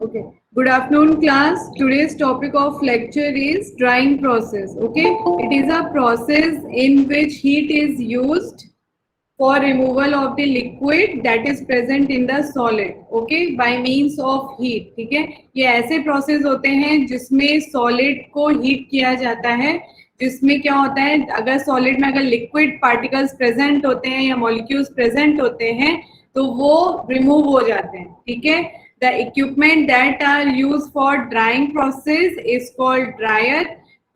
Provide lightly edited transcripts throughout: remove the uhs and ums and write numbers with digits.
Okay. Good afternoon, class. Today's topic of lecture is drying process. Okay. It is a process in which heat is used for removal of the liquid that is present in the solid. Okay. By means of heat. ठीक है. ये ऐसे process होते हैं जिसमें solid को heat किया जाता है, जिसमें क्या होता है, अगर solid में अगर liquid particles present होते हैं या molecules present होते हैं तो वो remove हो जाते हैं. ठीक है. The equipment that are used for drying process is called dryer.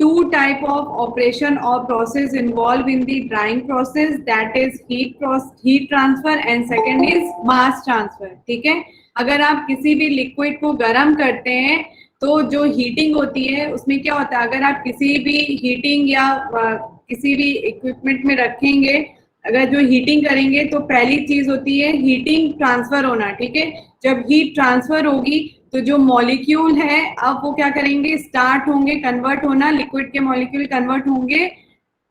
Two type of operation or process involved in the drying process, that is heat transfer and second is mass transfer. ठीक है. अगर आप किसी भी liquid को गर्म करते हैं तो जो हीटिंग होती है उसमें क्या होता है, अगर आप किसी भी हीटिंग या किसी भी इक्विपमेंट में रखेंगे, अगर जो हीटिंग करेंगे तो पहली चीज होती है हीटिंग ट्रांसफर होना. ठीक है. जब हीट ट्रांसफर होगी तो जो मॉलिक्यूल है अब वो क्या करेंगे, स्टार्ट होंगे कन्वर्ट होना, लिक्विड के मॉलिक्यूल कन्वर्ट होंगे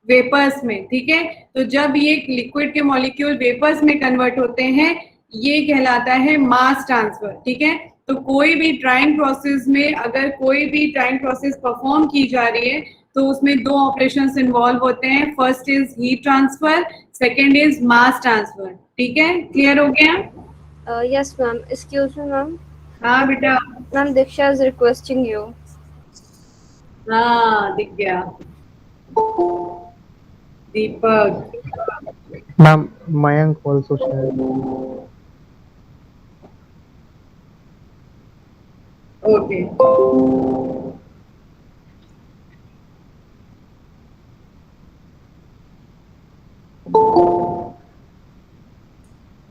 वेपर्स में. ठीक है. तो जब ये लिक्विड के मॉलिक्यूल वेपर्स में कन्वर्ट होते हैं ये कहलाता है मास ट्रांसफर. ठीक है. तो कोई भी ड्राइंग प्रोसेस में अगर कोई भी ड्राइंग प्रोसेस परफॉर्म की जा रही है तो उसमें दो ऑपरेशंस इन्वॉल्व होते हैं. First is heat transfer, second is mass transfer. ठीक है. क्लियर हो गया? Yes, ma'am. Excuse me, ma'am. हाँ बेटा. Ma'am, Diksha is requesting you. हाँ दिख गया. दीपक. Ma'am, Mayank also shared. Okay.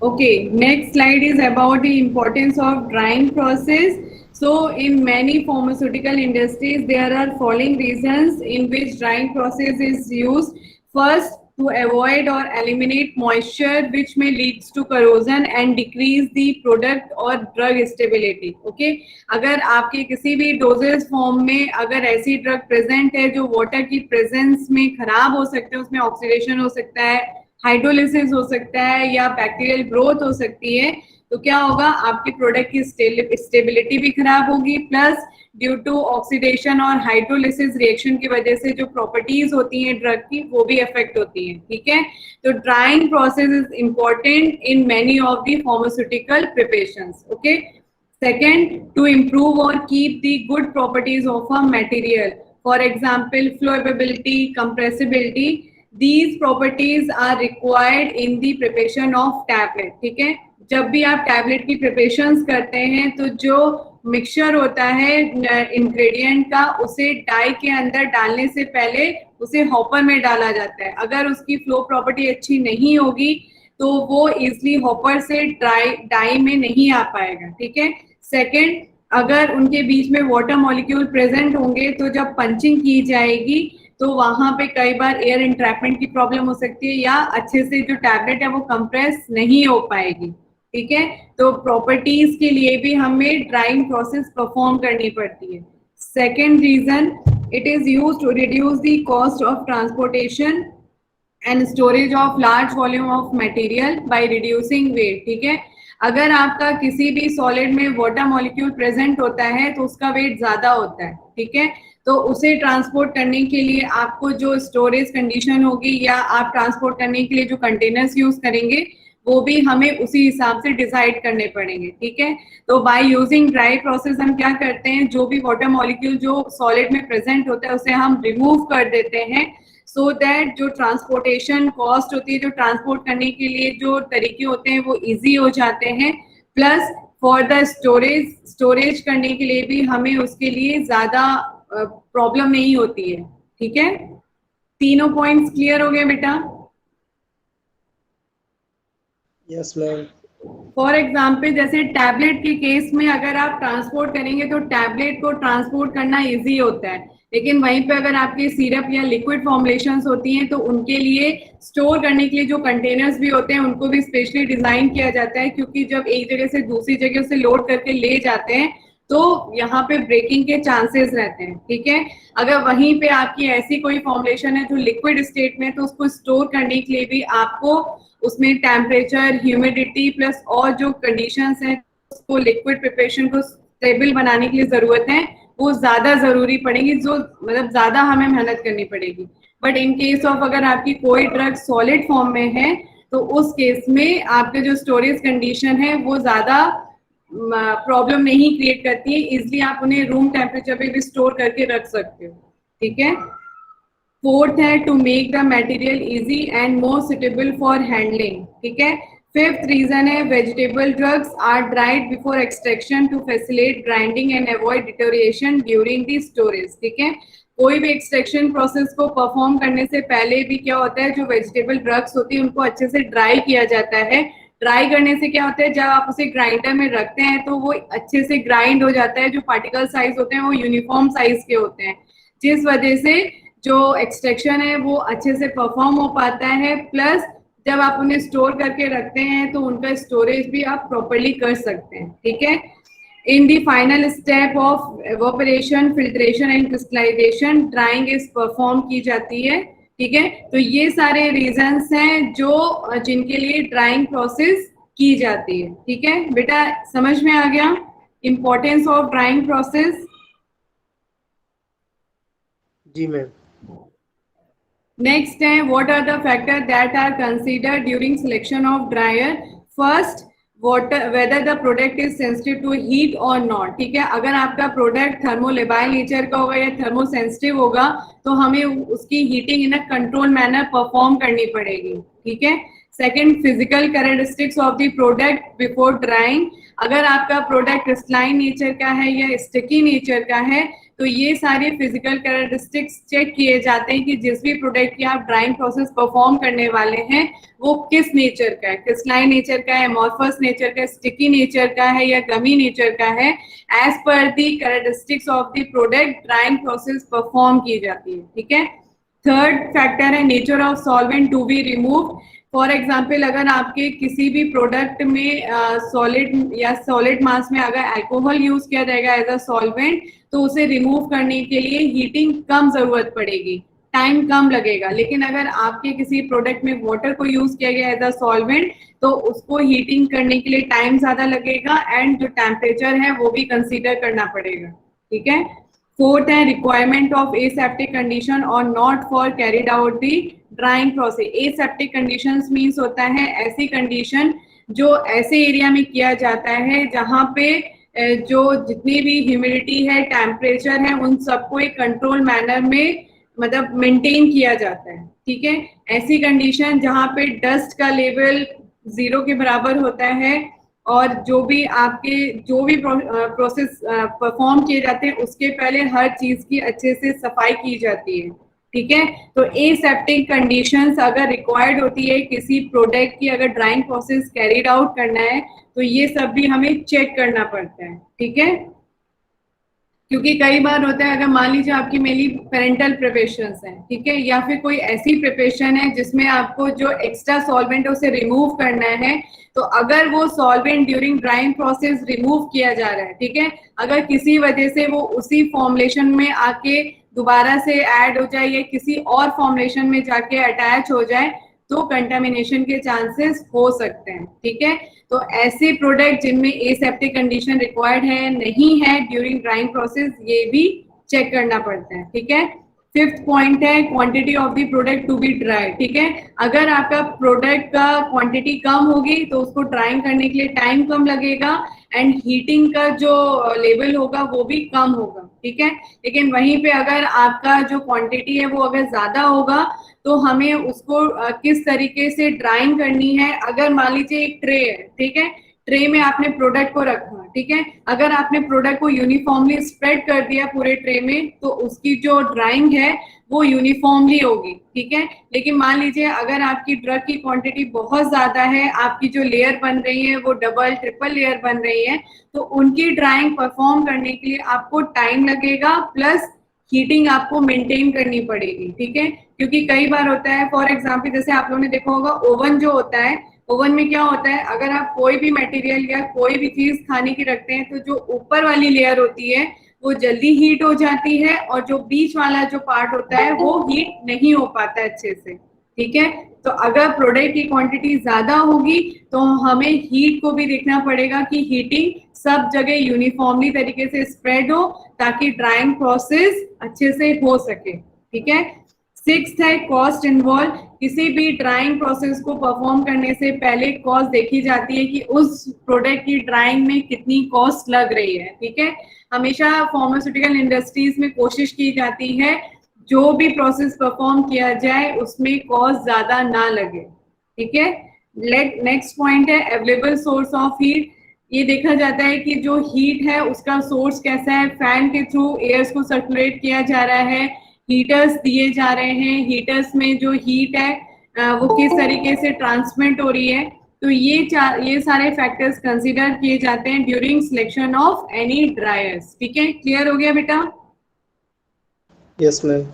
Okay, next slide is about the importance of drying process. So in many pharmaceutical industries, there are following reasons in which drying process is used. First, to avoid or eliminate moisture which may leads to corrosion and decrease the product or drug stability. Okay, अगर आपके किसी भी doses form में अगर ऐसी drug present है जो water की प्रेजेंस में खराब हो सकते हैं, उसमें ऑक्सीडेशन हो सकता है, हाइड्रोलिसिस हो सकता है या बैक्टीरियल ग्रोथ हो सकती है, तो क्या होगा, आपके प्रोडक्ट की स्टेबिलिटी भी खराब होगी, प्लस ड्यू टू ऑक्सीडेशन और हाइड्रोलिसिस रिएक्शन की वजह से जो प्रॉपर्टीज होती हैं ड्रग की वो भी अफेक्ट होती हैं. ठीक है. तो drying process is important in many of the pharmaceutical preparations. Okay. Second, to improve और keep the good properties of a material, for example flowability, compressibility. These properties are required in the preparation of tablet. ठीक है. जब भी आप tablet की preparations करते हैं तो जो मिक्सचर होता है इंग्रेडिएंट का उसे डाई के अंदर डालने से पहले उसे हॉपर में डाला जाता है. अगर उसकी फ्लो प्रॉपर्टी अच्छी नहीं होगी तो वो इजिली हॉपर से डाई में नहीं आ पाएगा. ठीक है. सेकेंड, अगर उनके बीच में वाटर मॉलिक्यूल प्रेजेंट होंगे तो जब पंचिंग की जाएगी तो वहां पे कई बार एयर इंट्रैपमेंट की प्रॉब्लम हो सकती है या अच्छे से जो टैबलेट है वो कंप्रेस नहीं हो पाएगी. ठीक है. तो प्रॉपर्टीज के लिए भी हमें ड्राइंग प्रोसेस परफॉर्म करनी पड़ती है. Second reason, it is used to reduce the cost of transportation and storage of large volume of material by reducing weight. ठीक है. अगर आपका किसी भी सॉलिड में वाटर मॉलिक्यूल प्रेजेंट होता है तो उसका वेट ज्यादा होता है. ठीक है. तो उसे ट्रांसपोर्ट करने के लिए आपको जो स्टोरेज कंडीशन होगी या आप ट्रांसपोर्ट करने के लिए जो कंटेनर्स यूज करेंगे वो भी हमें उसी हिसाब से डिसाइड करने पड़ेंगे. ठीक है. तो बाय यूजिंग ड्राई प्रोसेस हम क्या करते हैं, जो भी वाटर मॉलिक्यूल जो सॉलिड में प्रेजेंट होता है उसे हम रिमूव कर देते हैं, सो दैट जो ट्रांसपोर्टेशन कॉस्ट होती है, जो ट्रांसपोर्ट करने के लिए जो तरीके होते हैं वो इजी हो जाते हैं, प्लस फॉर द स्टोरेज करने के लिए भी हमें उसके लिए ज्यादा प्रॉब्लम नहीं होती है. ठीक है. तीनों पॉइंट्स क्लियर हो गए बेटा? Yes, ma'am. फॉर एग्जाम्पल जैसे टैबलेट के केस में अगर आप ट्रांसपोर्ट करेंगे तो टैबलेट को ट्रांसपोर्ट करना इजी होता है, लेकिन वहीं पे अगर आपके सिरप या लिक्विड फॉर्मुलेशंस होती हैं तो उनके लिए स्टोर करने के लिए जो कंटेनर्स भी होते हैं उनको भी स्पेशली डिजाइन किया जाता है, क्योंकि जब एक जगह से दूसरी जगह से लोड करके ले जाते हैं तो यहाँ पे ब्रेकिंग के चांसेस रहते हैं. ठीक है. अगर वहीं पे आपकी ऐसी कोई फॉर्मुलेशन है जो लिक्विड स्टेट में, तो उसको स्टोर करने के लिए भी आपको उसमें टेम्परेचर, ह्यूमिडिटी प्लस और जो कंडीशंस हैं उसको लिक्विड प्रिपरेशन को स्टेबल बनाने के लिए जरूरत है वो ज्यादा जरूरी पड़ेगी, जो मतलब ज्यादा हमें मेहनत करनी पड़ेगी। बट इन केस ऑफ अगर आपकी कोई ड्रग सॉलिड फॉर्म में है तो उस केस में आपके जो स्टोरेज कंडीशन है वो ज्यादा प्रॉब्लम नहीं क्रिएट करती है, इसलिए आप उन्हें रूम टेम्परेचर पे भी स्टोर करके रख सकते हो। ठीक है। फोर्थ है to make the material easy and more suitable for handling. ठीक है। फिफ्थ रीजन है vegetable drugs are dried before extraction to facilitate grinding and avoid deterioration during the storage. ठीक है। कोई भी एक्सट्रैक्शन प्रोसेस को परफॉर्म करने से पहले भी क्या होता है, जो वेजिटेबल ड्रग्स होती है उनको अच्छे से ड्राई किया जाता है। ड्राई करने से क्या होता है, जब आप उसे ग्राइंडर में रखते हैं तो वो अच्छे से ग्राइंड हो जाता है, जो पार्टिकल साइज होते हैं वो यूनिफॉर्म साइज के होते हैं, जिस वजह से जो एक्सट्रैक्शन है वो अच्छे से परफॉर्म हो पाता है। प्लस जब आप उन्हें स्टोर करके रखते हैं तो उनका स्टोरेज भी आप प्रॉपर्ली कर सकते हैं। ठीक है। In the final step of evaporation, filtration and crystallization drying is perform की जाती है। ठीक है। तो ये सारे रीजंस हैं जो जिनके लिए ड्राइंग प्रोसेस की जाती है। ठीक है बेटा, समझ में आ गया इंपॉर्टेंस ऑफ ड्राइंग प्रोसेस? जी मैम। Next है what are the factors that are considered during selection of dryer? First, whether the product is sensitive to heat or not. ठीक है। अगर आपका प्रोडक्ट थर्मोलेबाइल नेचर का होगा या थर्मोसेंसिटिव होगा तो हमें उसकी heating in a control manner perform करनी पड़ेगी। ठीक है। Second, physical characteristics of the product before drawing. अगर आपका प्रोडक्ट क्रिस्टलाइन नेचर का है या स्टिकी नेचर का है तो ये सारे फिजिकल कैरेक्टरिस्टिक्स चेक किए जाते हैं कि जिस भी प्रोडक्ट की आप ड्राइंग प्रोसेस परफॉर्म करने वाले हैं वो किस नेचर का है, क्रिस्टलाइन नेचर का है, अमॉर्फस नेचर का, स्टिकी नेचर का है या गमी नेचर का है। As per the characteristics of the product drying process perform की जाती है। ठीक है। थर्ड फैक्टर है nature of solvent to be remove. For example, अगर आपके किसी भी प्रोडक्ट में सॉलिड या सॉलिड मास में अगर अल्कोहल यूज किया जाएगा एज अ सॉल्वेंट तो उसे रिमूव करने के लिए हीटिंग कम जरूरत पड़ेगी, टाइम कम लगेगा। लेकिन अगर आपके किसी प्रोडक्ट में वाटर को यूज किया गया एज अ सॉल्वेंट तो उसको हीटिंग करने के लिए टाइम ज्यादा लगेगा एंड जो टेम्परेचर है वो भी कंसीडर करना पड़ेगा। ठीक है। फोर्थ है रिक्वायरमेंट ऑफ एसेप्टिक कंडीशन और not for carried out the drawing process. Aseptic conditions means होता है ऐसी कंडीशन जो ऐसे एरिया में किया जाता है जहां पे जो जितनी भी ह्यूमिडिटी है, टेम्परेचर है, उन सबको एक कंट्रोल मैनर में मतलब मेंटेन किया जाता है। ठीक है। ऐसी कंडीशन जहां पे डस्ट का लेवल 0 के बराबर होता है और जो भी आपके जो भी प्रोसेस परफॉर्म किए जाते हैं उसके पहले हर चीज की अच्छे से सफाई की जाती है। ठीक है। तो एसेप्टिक कंडीशंस अगर रिक्वायर्ड होती है किसी प्रोडक्ट की, अगर ड्राइंग प्रोसेस कैरिड आउट करना है तो ये सब भी हमें चेक करना पड़ता है। ठीक है। क्योंकि कई बार होता है अगर मान लीजिए आपकी मेनली पेरेंटल प्रिपरेशंस हैं, ठीक है, या फिर कोई ऐसी प्रिपरेशन है जिसमें आपको जो एक्स्ट्रा सॉल्वेंट है उसे रिमूव करना है, तो अगर वो solvent during drawing process remove किया जा रहा है, ठीक है, अगर किसी वजह से वो उसी फॉर्मुलेशन में आके दोबारा से ऐड हो जाए या किसी और फॉर्मुलेशन में जाके अटैच हो जाए तो कंटामिनेशन के चांसेस हो सकते हैं। ठीक है। तो ऐसे प्रोडक्ट जिनमें एसेप्टिक कंडीशन रिक्वायर्ड है नहीं है ड्यूरिंग ड्राइंग प्रोसेस, ये भी चेक करना पड़ता है। ठीक है। फिफ्थ पॉइंट है quantity of the product to be dry. ठीक है। अगर आपका प्रोडक्ट का क्वांटिटी कम होगी तो उसको ड्राइंग करने के लिए टाइम कम लगेगा एंड हीटिंग का जो लेवल होगा वो भी कम होगा। ठीक है। लेकिन वहीं पे अगर आपका जो क्वांटिटी है वो अगर ज्यादा होगा तो हमें उसको किस तरीके से ड्राइंग करनी है। अगर मान लीजिए एक ट्रे है, ठीक है, ट्रे में आपने प्रोडक्ट को रखा, ठीक है, अगर आपने प्रोडक्ट को यूनिफॉर्मली स्प्रेड कर दिया पूरे ट्रे में तो उसकी जो ड्राइंग है वो यूनिफॉर्मली होगी। ठीक है। लेकिन मान लीजिए अगर आपकी ड्रग की क्वांटिटी बहुत ज्यादा है, आपकी जो लेयर बन रही है वो डबल ट्रिपल लेयर बन रही है, तो उनकी ड्राइंग परफॉर्म करने के लिए आपको टाइम लगेगा प्लस हीटिंग आपको मेंटेन करनी पड़ेगी। ठीक है। क्योंकि कई बार होता है, फॉर एग्जांपल जैसे आप लोगों ने देखा होगा ओवन जो होता है, ओवन में क्या होता है, अगर आप कोई भी मटेरियल या कोई भी चीज खाने की रखते हैं तो जो ऊपर वाली लेयर होती है वो जल्दी हीट हो जाती है और जो बीच वाला जो पार्ट होता है वो हीट नहीं हो पाता है अच्छे से। ठीक है। तो अगर प्रोडक्ट की क्वांटिटी ज्यादा होगी तो हमें हीट को भी देखना पड़ेगा कि हीटिंग सब जगह यूनिफॉर्मली तरीके से स्प्रेड हो ताकि ड्राइंग प्रोसेस अच्छे से हो सके, ठीक है। सिक्स्थ है कॉस्ट इन्वॉल्व। किसी भी ड्राइंग प्रोसेस को परफॉर्म करने से पहले कॉस्ट देखी जाती है कि उस प्रोडक्ट की ड्राइंग में कितनी कॉस्ट लग रही है, ठीक है। हमेशा फार्मास्यूटिकल इंडस्ट्रीज में कोशिश की जाती है जो भी प्रोसेस परफॉर्म किया जाए उसमें कॉस्ट ज्यादा ना लगे, ठीक है। नेक्स्ट पॉइंट है अवेलेबल सोर्स ऑफ हीट। ये देखा जाता है कि जो हीट है उसका सोर्स कैसा है, फैन के थ्रू एयर्स को सर्कुलेट किया जा रहा है, हीटर्स दिए जा रहे हैं, हीटर्स में जो हीट है वो किस तरीके से ट्रांसमिट हो रही है। तो ये सारे फैक्टर्स कंसीडर किए जाते हैं during selection of any dryers, ठीक है। क्लियर हो गया बेटा? Yes, ma'am.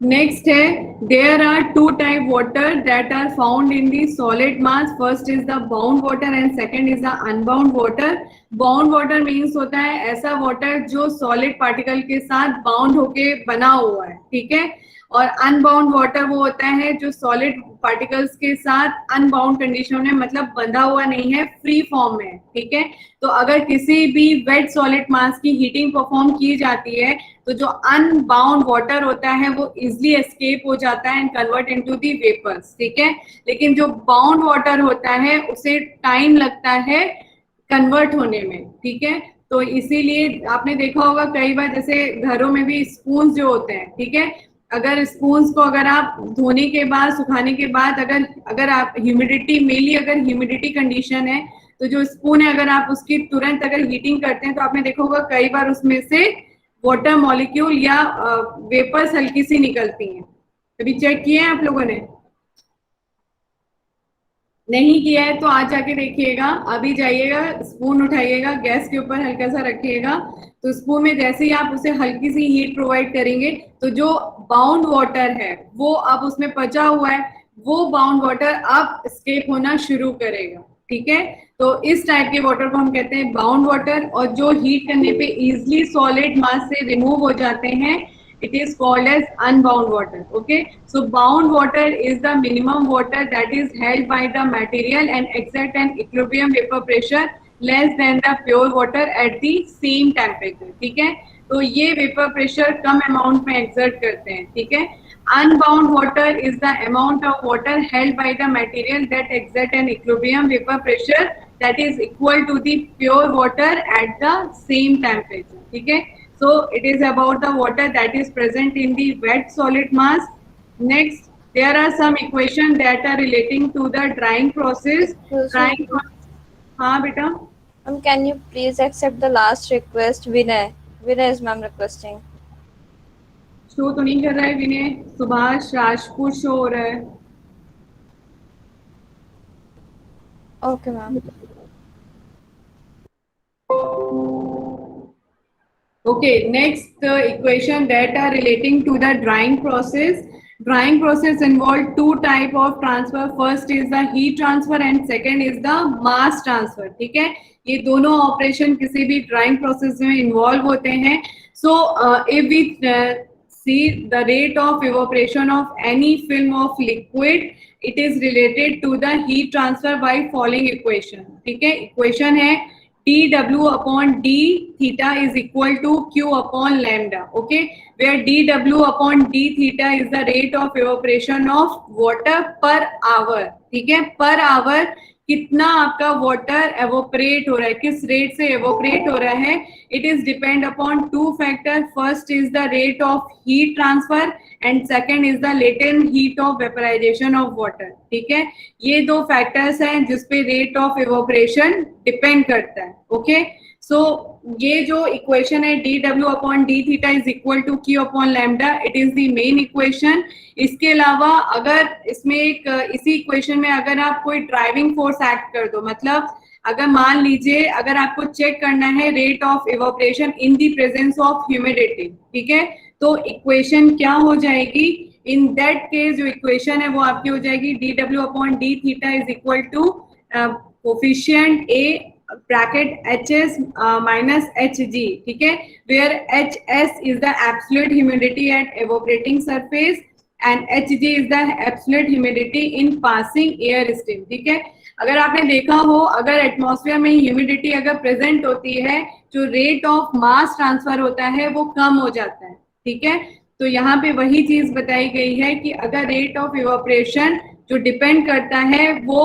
Next है there are two type water that are found in the solid mass. First is the bound water and second is the unbound water. Bound water means होता है ऐसा water जो solid particle के साथ bound होके बना हुआ है, ठीक है। और अनबाउंड वाटर वो होता है जो सॉलिड पार्टिकल्स के साथ अनबाउंड कंडीशन में, मतलब बंधा हुआ नहीं है, फ्री फॉर्म में, ठीक है। तो अगर किसी भी वेट सॉलिड मास की हीटिंग परफॉर्म की जाती है तो जो अनबाउंड वाटर होता है वो इजिली एस्केप हो जाता है and convert into the vapours, ठीक है। लेकिन जो बाउंड वाटर होता है उसे टाइम लगता है कन्वर्ट होने में, ठीक है। तो इसीलिए आपने देखा होगा कई बार जैसे घरों में भी स्पून जो होते हैं, ठीक है, अगर स्पून्स को अगर आप धोने के बाद सुखाने के बाद अगर आप ह्यूमिडिटी मेनली अगर ह्यूमिडिटी कंडीशन है तो जो स्पून है अगर आप उसकी तुरंत अगर हीटिंग करते हैं तो आपने देखा होगा कई बार उसमें से वाटर मॉलिक्यूल या वेपर्स हल्की सी निकलती हैं। कभी चेक किए हैं आप लोगों ने? नहीं किया है तो आज जाके देखिएगा, अभी जाइएगा स्पून उठाइएगा, गैस के ऊपर हल्का सा रखिएगा, तो स्पून में जैसे ही आप उसे हल्की सी हीट प्रोवाइड करेंगे तो जो बाउंड वाटर है वो अब उसमें बचा हुआ है, वो बाउंड वाटर अब एस्केप होना शुरू करेगा, ठीक है। तो इस टाइप के वाटर को हम कहते हैं बाउंड वाटर, और जो हीट करने पे इजिली सॉलिड मास से रिमूव हो जाते हैं it is called as unbound water. Okay, so bound water is the minimum water that is held by the material and exert an equilibrium vapor pressure less than the pure water at the same temperature, ठीक है। तो ये vapour pressure कम amount में exert करते हैं, ठीक है। Unbound water is the amount of water held by the material that exert an equilibrium vapour pressure that is equal to the pure water at the same temperature, ठीक है। So it is about the water that is present in the wet solid mass. Next, there are some equations that are relating to the drying process. Drying process. हाँ बेटा. Can you please accept the last request, Vinay? Vinay is ma'am requesting. Show तो नहीं कर रहा है विनय. Subhash Rajput show हो रहा है. Okay ma'am. Okay, next equation that are relating to the drying process. Drying process involve two type of transfer. First is the heat transfer and second is the mass transfer. ठीक है, ये दोनों operation किसी भी drying process में involve होते हैं. So if we see the rate of evaporation of any film of liquid, it is related to the heat transfer by following equation. ठीक है, equation है dW upon d theta is equal to q upon lambda, okay, where dW upon d theta is the rate of evaporation of water per hour, ठीक है। Per hour कितना आपका water evaporate हो रहा है, किस रेट से एवोपरेट हो रहा है, it is depend upon two factor. First is the rate of heat transfer and second is the latent heat of vaporisation of water, ठीक है। ये दो फैक्टर्स हैं जिसपे रेट ऑफ एवोपरेशन डिपेंड करता है, ओके। सो ये जो इक्वेशन है dW upon d theta is equal to q upon lambda, it is the main equation. इसके अलावा अगर इसमें एक इसी इक्वेशन में अगर आप कोई ड्राइविंग फोर्स एक्ट कर दो, मतलब अगर मान लीजिए अगर आपको चेक करना है rate of evaporation in the presence of humidity, ठीक है, तो इक्वेशन क्या हो जाएगी, इन दैट केस जो इक्वेशन है वो आपकी हो जाएगी dW upon d theta is equal to coefficient A bracket HS minus HG, ठीक है, where HS is the absolute humidity at evaporating surface and HG is the absolute humidity in passing air stream, ठीक है। अगर आपने देखा हो, अगर atmosphere में ह्यूमिडिटी अगर प्रेजेंट होती है, जो रेट ऑफ मास ट्रांसफर होता है वो कम हो जाता है, ठीक है। तो यहाँ पे वही चीज बताई गई है कि अगर रेट ऑफ इवापोरेशन जो डिपेंड करता है वो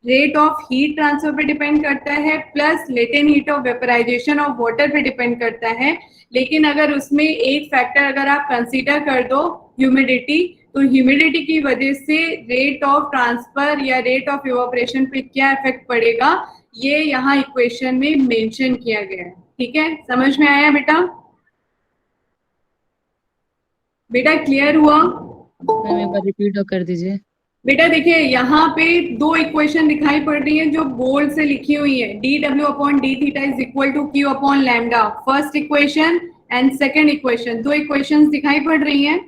रेट ऑफ हीट ट्रांसफर पे डिपेंड करता है, plus latent heat of vaporisation of water पे डिपेंड करता है। लेकिन अगर उसमें एक फैक्टर अगर आप कंसीडर कर दो ह्यूमिडिटी, तो ह्यूमिडिटी की वजह से रेट ऑफ ट्रांसफर या रेट ऑफ इवापोरेशन पे क्या इफेक्ट पड़ेगा, ये यहाँ इक्वेशन में मेंशन किया गया है, ठीक है। समझ में आया बेटा? बेटा क्लियर हुआ? मैम एक बार रिपीट कर दीजिए। बेटा देखिए यहाँ पे दो इक्वेशन दिखाई पड़ रही है जो बोल्ड से लिखी हुई है, dw upon d theta is equal to q upon lambda, first equation and second equation, दो इक्वेशंस दिखाई पड़ रही हैं।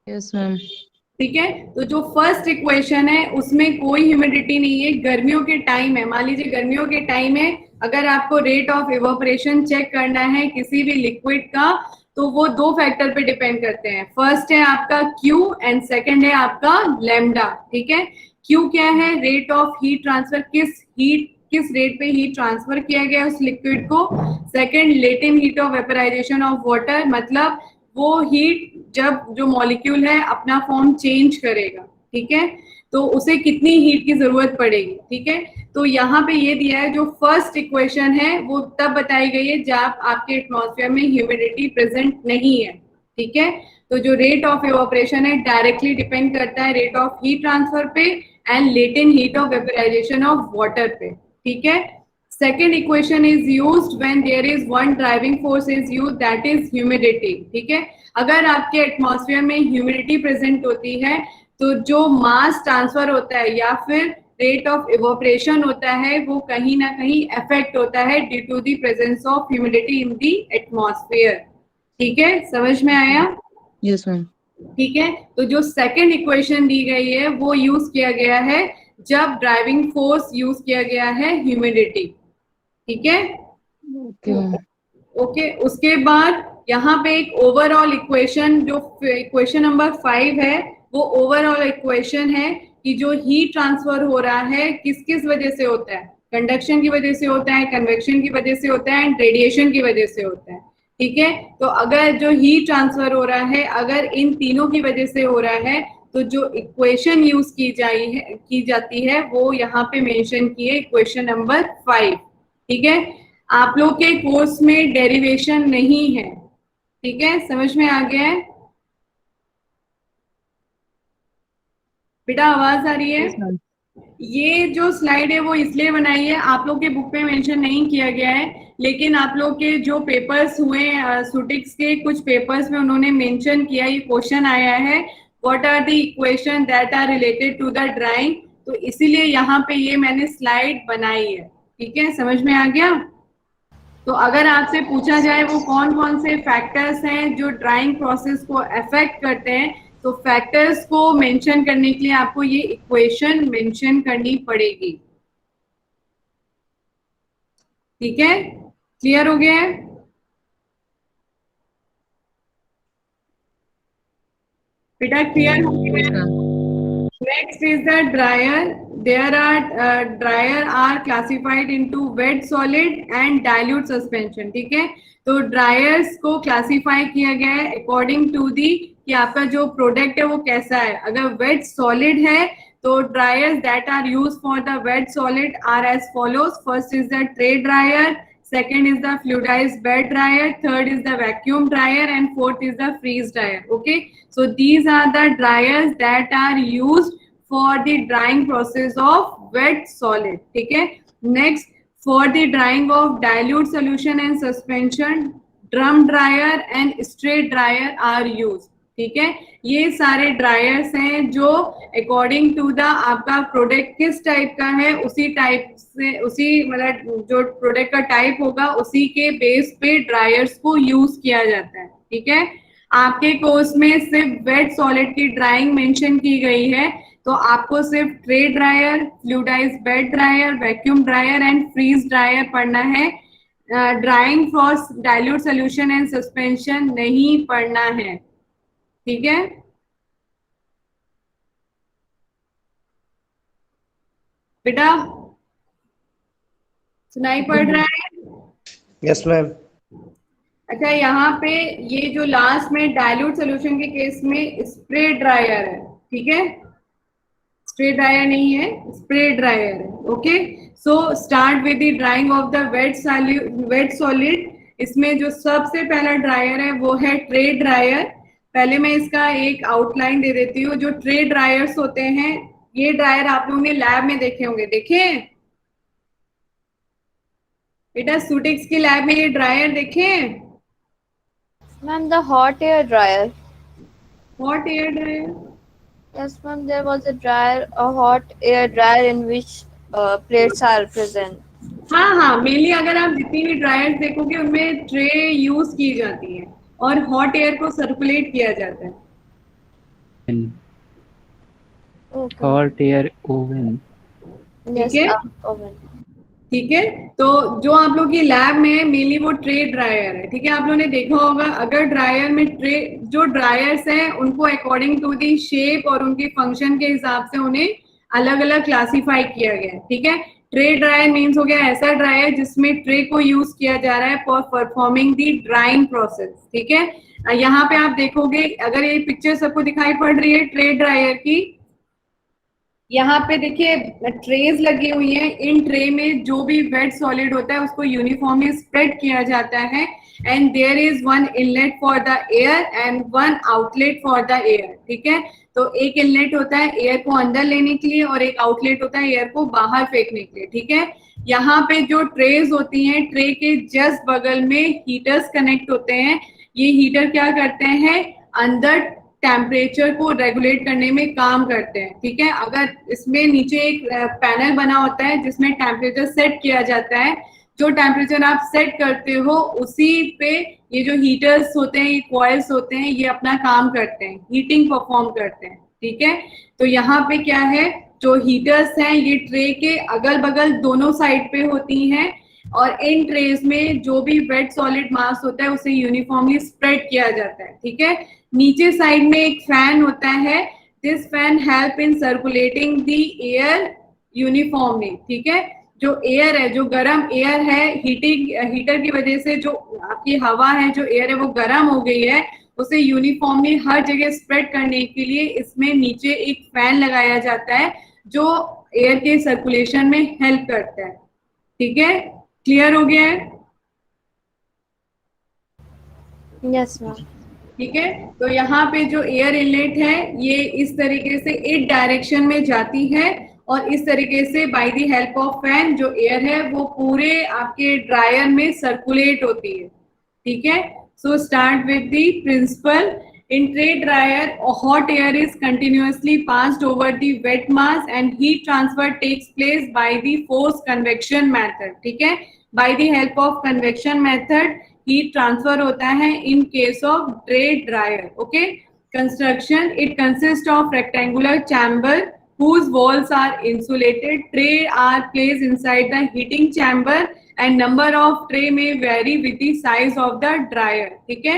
Yes ma'am. ठीक है, तो जो फर्स्ट इक्वेशन है उसमें कोई ह्यूमिडिटी नहीं है, गर्मियों के टाइम है, मान लीजिए गर्मियों के टाइम है, अगर आपको रेट ऑफ इवापोरेशन चेक करना है किसी भी लिक्विड का, तो वो दो फैक्टर पे डिपेंड करते हैं, फर्स्ट है आपका Q एंड सेकंड है आपका लैम्डा, ठीक है। Q क्या है? रेट ऑफ हीट ट्रांसफर, किस रेट पे हीट ट्रांसफर किया गया उस लिक्विड को। Second latent heat of vaporisation of water, मतलब वो हीट जब जो मॉलिक्यूल है अपना फॉर्म चेंज करेगा, ठीक है, तो उसे कितनी हीट की जरूरत पड़ेगी, ठीक है। तो यहाँ पे ये दिया है, जो फर्स्ट इक्वेशन है वो तब बताई गई है जब आपके एटमॉस्फेयर में ह्यूमिडिटी प्रेजेंट नहीं है, ठीक है। तो जो रेट ऑफ इवापोरेशन है डायरेक्टली डिपेंड करता है रेट ऑफ हीट ट्रांसफर पे and latent heat of vaporisation of water पे, ठीक है। Second equation is used when there is one driving force is used, that is humidity, ठीक है। अगर आपके एटमॉस्फेयर में ह्यूमिडिटी प्रेजेंट होती है तो जो मास ट्रांसफर होता है या फिर रेट ऑफ इवोपरेशन होता है वो कहीं ना कहीं अफेक्ट होता है due to the presence of humidity in the atmosphere, ठीक है। समझ में आया? Yes ma'am. ठीक है, तो जो सेकंड इक्वेशन दी गई है वो यूज किया गया है जब ड्राइविंग फोर्स यूज किया गया है ह्यूमिडिटी, ठीक है। ओके, उसके बाद यहाँ पे एक ओवरऑल इक्वेशन, जो इक्वेशन नंबर 5 है, वो ओवरऑल इक्वेशन है कि जो हीट ट्रांसफर हो रहा है किस किस वजह से होता है, कंडक्शन की वजह से होता है, कन्वेक्शन की वजह से होता है एंड रेडिएशन की वजह से होता है, ठीक है। तो अगर जो हीट ट्रांसफर हो रहा है अगर इन तीनों की वजह से हो रहा है तो जो इक्वेशन यूज की जाती है वो यहाँ पे मेंशन की है, इक्वेशन नंबर 5, ठीक है। आप लोग के कोर्स में डेरिवेशन नहीं है, ठीक है, समझ में आ गया है बेटा? आवाज आ रही है? yes, ये जो स्लाइड है वो इसलिए बनाई है, आप लोग के बुक पे मेंशन नहीं किया गया है, लेकिन आप लोग के जो पेपर्स हुए सुटिक्स के कुछ पेपर्स में उन्होंने मेंशन किया, ये क्वेश्चन आया है, what are the equation that are related to the drying, तो इसीलिए यहाँ पे ये मैंने स्लाइड बनाई है, ठीक है। समझ में आ गया? तो अगर आपसे पूछा जाए वो कौन कौन से फैक्टर्स हैं जो ड्राइंग प्रोसेस को अफेक्ट करते हैं, तो फैक्टर्स को मेंशन करने के लिए आपको ये इक्वेशन मेंशन करनी पड़ेगी, ठीक है। क्लियर हो गया है? बेटा क्लियर हो गया? Next is the dryer. There are dryer are classified into wet, solid and dilute suspension. ठीक है, तो ड्रायर्स को क्लासीफाई किया गया है अकॉर्डिंग टू दी कि आपका जो प्रोडक्ट है वो कैसा है। अगर वेट सॉलिड है तो dryers that are use for the wet solid are as follows, first is the tray dryer, second is the fluidized bed dryer, third is the vacuum dryer and fourth is the freeze dryer. Okay, so these are the dryers that are used for the drying process of wet solid, ठीक है। Next, for the drying of dilute solution and suspension, drum dryer and straight dryer are used, ठीक है। ये सारे dryers हैं जो according to the आपका product किस टाइप का है उसी टाइप से, उसी मतलब जो प्रोडक्ट का टाइप होगा उसी के बेस पे ड्रायर्स को यूज किया जाता है, ठीक है। आपके कोर्स में सिर्फ वेट सॉलिड की ड्राइंग मेंशन की गई है, तो आपको सिर्फ tray dryer, fluidised bed dryer, vacuum dryer and freeze dryer पढ़ना है। Drying for dilute solution and suspension नहीं पढ़ना है, ठीक है। बेटा सुनाई पड़ रहा है? Yes ma'am. अच्छा, यहाँ पे ये जो लास्ट में डाइल्यूट सोल्यूशन के केस में स्प्रे ड्रायर है, ठीक है, स्प्रे ड्रायर नहीं है, स्प्रे ड्रायर है। Okay, so start with the drying of the wet solid. इसमें जो सबसे पहला ड्रायर है वो है ट्रे ड्रायर। पहले मैं इसका एक आउटलाइन दे देती हूँ। जो ट्रे ड्रायर्स होते हैं, ये ड्रायर आप लोगों ने लैब में देखे होंगे, देखे बेटा? सुटिक्स की लैब में ये ड्रायर देखे? Ma'am, the hot air dryer. Hot air dryer? Yes, ma'am, there was a hot air dryer in which plates are present. हाँ हाँ, मेनली अगर आप जितनी भी ड्रायर्स देखोगे उनमें ट्रे यूज की जाती है और हॉट एयर को सर्कुलेट किया जाता है। Okay. Hot air oven. Yes, ठीक है? oven. ठीक है, तो जो आप लोग की लैब में है मेनली वो ट्रे ड्रायर है, ठीक है। आप लोगों ने देखा होगा अगर ड्रायर में ट्रे, जो ड्रायर्स हैं उनको अकॉर्डिंग टू दी शेप और उनके फंक्शन के हिसाब से उन्हें अलग अलग क्लासीफाई किया गया है, ठीक है। ट्रे ड्रायर मीन्स हो गया ऐसा ड्रायर जिसमें ट्रे को यूज किया जा रहा है for performing the drawing process, ठीक है। यहाँ पे आप देखोगे, अगर ये पिक्चर सबको दिखाई पड़ रही है ट्रे ड्रायर की, यहाँ पे देखिए ट्रेज लगी हुई हैं। इन ट्रे में जो भी वेट सॉलिड होता है उसको यूनिफॉर्मली स्प्रेड किया जाता है and there is one inlet for the air and one outlet for the air, ठीक है। तो एक इनलेट होता है एयर को अंदर लेने के लिए और एक आउटलेट होता है एयर को बाहर फेंकने के लिए, ठीक है। यहाँ पे जो ट्रेज होती हैं, ट्रे के जस्ट बगल में हीटर्स कनेक्ट होते हैं। ये हीटर क्या करते हैं, अंदर टेम्परेचर को रेगुलेट करने में काम करते हैं, ठीक है। अगर इसमें नीचे एक पैनल बना होता है जिसमें टेम्परेचर सेट किया जाता है, जो टेम्परेचर आप सेट करते हो उसी पे ये जो हीटर्स होते हैं, ये कॉइल्स होते हैं, ये अपना काम करते हैं, हीटिंग परफॉर्म करते हैं, ठीक है। तो यहाँ पे क्या है, जो हीटर्स हैं ये ट्रे के अगल बगल दोनों साइड पे होती हैं और इन ट्रेज में जो भी वेट सॉलिड मास होता है उसे यूनिफॉर्मली स्प्रेड किया जाता है, ठीक है। नीचे साइड में एक फैन होता है, this fan help in circulating the air uniformly, ठीक है। जो एयर है, जो गर्म एयर है, हीटर की वजह से जो आपकी हवा है, जो एयर है वो गर्म हो गई है, उसे यूनिफॉर्मली हर जगह स्प्रेड करने के लिए इसमें नीचे एक फैन लगाया जाता है जो एयर के सर्कुलेशन में हेल्प करता है, ठीक है। क्लियर हो गया है? Yes, ma'am. ठीक है, तो यहाँ पे जो एयर इनलेट है ये इस तरीके से एक डायरेक्शन में जाती है और इस तरीके से bye the help of fan जो एयर है वो पूरे आपके ड्रायर में सर्कुलेट होती है, ठीक है। So start with the principle. In tray dryer hot air is continuously passed over the wet mass and heat transfer takes place by the force convection method, ठीक है। By the help of convection method heat transfer होता है in case of tray dryer, okay. Construction, it consist of rectangular chamber whose walls are insulated. Tray are placed inside the heating chamber and number of tray may vary with the size of the dryer, ठीक है।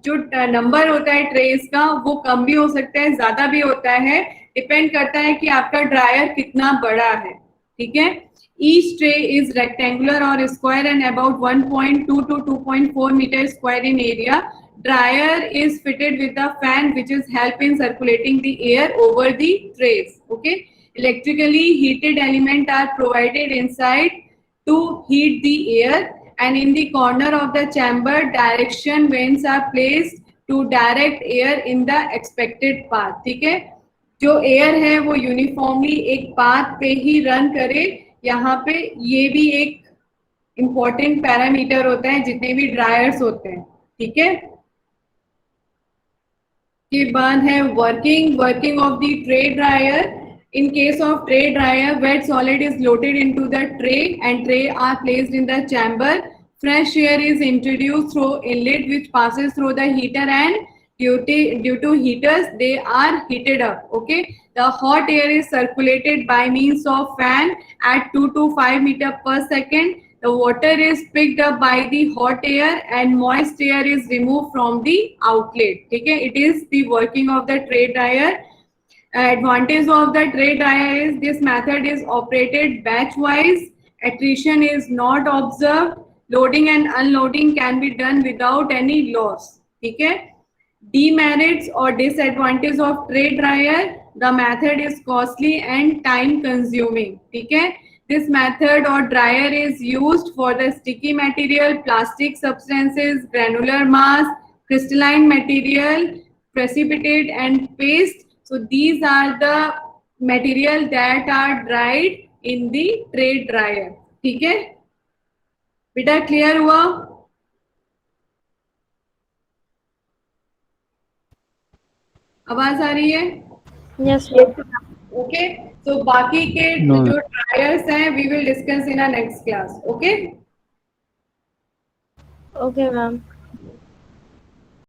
जो number होता है trace का वो कम भी हो सकता है, ज्यादा भी होता है, डिपेंड करता है कि आपका ड्रायर कितना बड़ा है, ठीक है। Each tray is rectangular or square and about 1.2 to 2.4 meters square in area. Dryer is fitted with a fan which is help in circulating the air over the trays, okay. Electrically heated element are provided inside to heat the air and in the corner of the chamber direction vanes are placed to direct air in the expected path, ठीक है। जो air है वो uniformly एक path पे ही run करे। यहाँ पे ये भी एक इम्पोर्टेंट पैरामीटर होता है जितने भी ड्रायर्स होते हैं, ठीक है। के बाद है working of the tray dryer. In case of tray dryer, wet solid is loaded into the tray and tray are placed in the chamber. Fresh air is introduced through inlet which passes through the heater and due to heaters, they are heated up. Okay, the hot air is circulated by means of fan at 2 to 5 meter per second. The water is picked up by the hot air and moist air is removed from the outlet. Okay, it is the working of the tray dryer. Advantage of the tray dryer is this method is operated batch wise. Attrition is not observed. Loading and unloading can be done without any loss. Okay. Demerits or disadvantage of tray dryer, the method is costly and time consuming. Okay. This method or dryer is used for the sticky material, plastic substances, granular mass, crystalline material, precipitate and paste. So these are the material that are dried in the tray dryer. ठीक है बेटा, clear हुआ? आवाज आ रही है? Yes, ma'am. Okay, तो बाकी के No. जो ड्रायर्स हैं we will discuss in a next class. Okay Okay, ma'am.